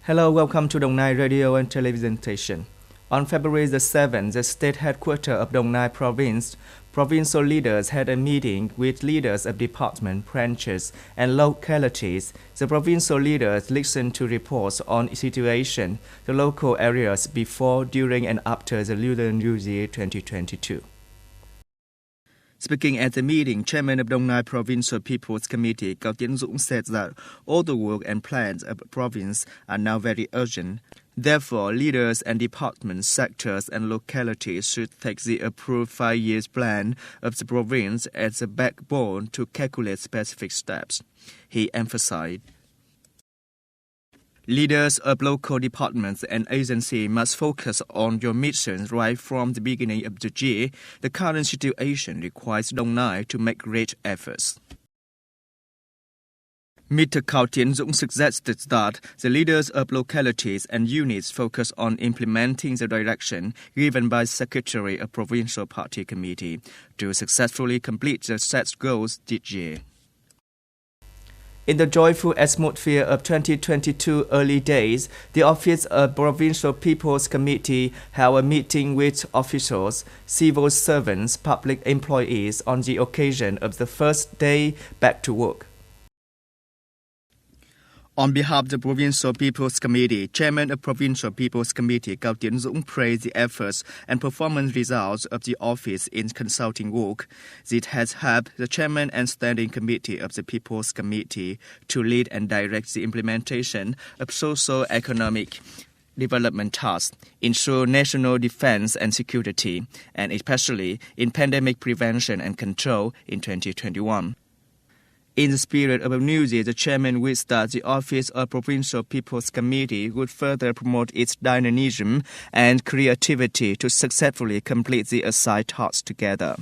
Hello, welcome to Đồng Nai Radio and Television Station. On February the 7th, the state headquarters of Đồng Nai province, provincial leaders had a meeting with leaders of department, branches, and localities. The provincial leaders listened to reports on situation, the local areas before, during, and after the Lunar New Year 2022. Speaking at the meeting, Chairman of Đồng Nai Provincial People's Committee, Cao Tiến Dũng, said that all the work and plans of the province are now very urgent. Therefore, leaders and department sectors and localities should take the approved 5-year plan of the province as a backbone to calculate specific steps. He emphasized, leaders of local departments and agencies must focus on your missions right from the beginning of the year. The current situation requires Đồng Nai to make great efforts. Mr. Cao Tiến Dũng suggested that the leaders of localities and units focus on implementing the direction given by the Secretary of Provincial Party Committee to successfully complete the set goals this year. In the joyful atmosphere of 2022 early days, the Office of Provincial People's Committee held a meeting with officials, civil servants, public employees on the occasion of the first day back to work. On behalf of the Provincial People's Committee, Chairman of Provincial People's Committee Cao Tiến Dũng praised the efforts and performance results of the office in consulting work. It has helped the Chairman and Standing Committee of the People's Committee to lead and direct the implementation of socio-economic development tasks, ensure national defense and security, and especially in pandemic prevention and control in 2021. In the spirit of a new year, the Chairman wished that the Office of Provincial People's Committee would further promote its dynamism and creativity to successfully complete the assigned tasks together.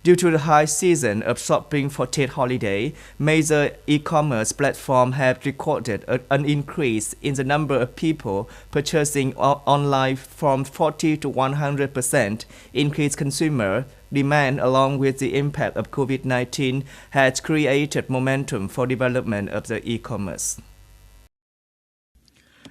Due to the high season of shopping for Tet holiday, major e-commerce platforms have recorded an increase in the number of people purchasing online from 40 to 100%. Increased consumer demand along with the impact of COVID-19 has created momentum for development of the e-commerce.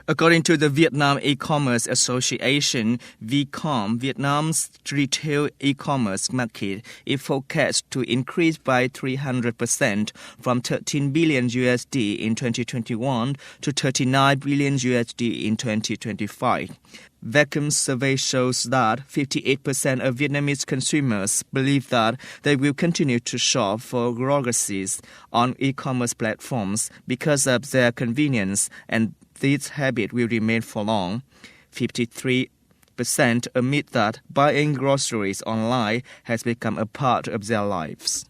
According to the Vietnam E-commerce Association, VCOM, Vietnam's retail e-commerce market is forecast to increase by 300% from $13 billion in 2021 to $39 billion in 2025. Vacuum's survey shows that 58% of Vietnamese consumers believe that they will continue to shop for groceries on e-commerce platforms because of their convenience, and this habit will remain for long. 53% admit that buying groceries online has become a part of their lives.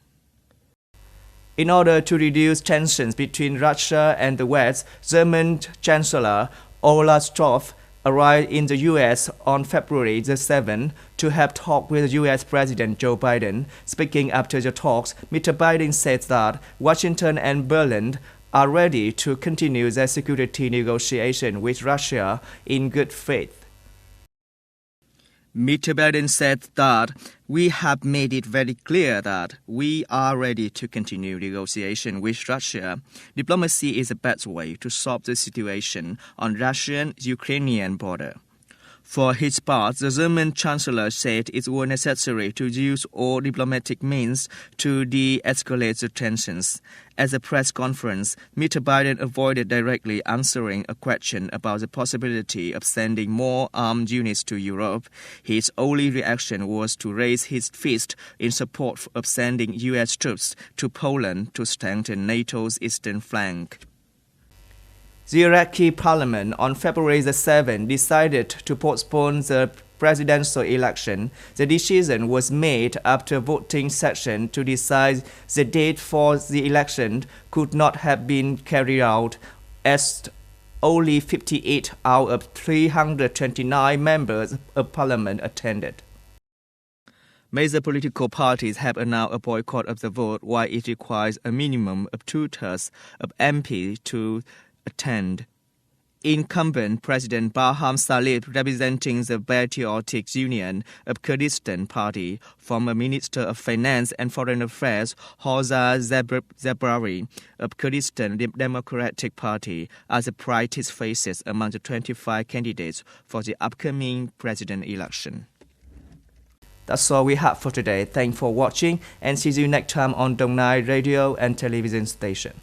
In order to reduce tensions between Russia and the West, German Chancellor Olaf Scholz arrived in the U.S. on February the 7th to have talk with U.S. President Joe Biden. Speaking after the talks, Mr. Biden said that Washington and Berlin are ready to continue their security negotiation with Russia in good faith. Mr. Biden said that we have made it very clear that we are ready to continue negotiation with Russia. Diplomacy is the best way to solve the situation on Russian-Ukrainian border. For his part, the German Chancellor said it was necessary to use all diplomatic means to de-escalate the tensions. At the press conference, Mr. Biden avoided directly answering a question about the possibility of sending more armed units to Europe. His only reaction was to raise his fist in support of sending U.S. troops to Poland to strengthen NATO's eastern flank. The Iraqi parliament on February the 7th decided to postpone the presidential election. The decision was made after voting session to decide the date for the election could not have been carried out as only 58 out of 329 members of parliament attended. Major political parties have announced a boycott of the vote, while it requires a minimum of 2/3 of MPs to attend. incumbent President Barham Salih, representing the Patriotic Union of Kurdistan Party, former Minister of Finance and Foreign Affairs Houza Zebrari of Kurdistan Democratic Party are the brightest faces among the 25 candidates for the upcoming president election. That's all we have for today. Thanks for watching and see you next time on Dong Nai Radio and Television Station.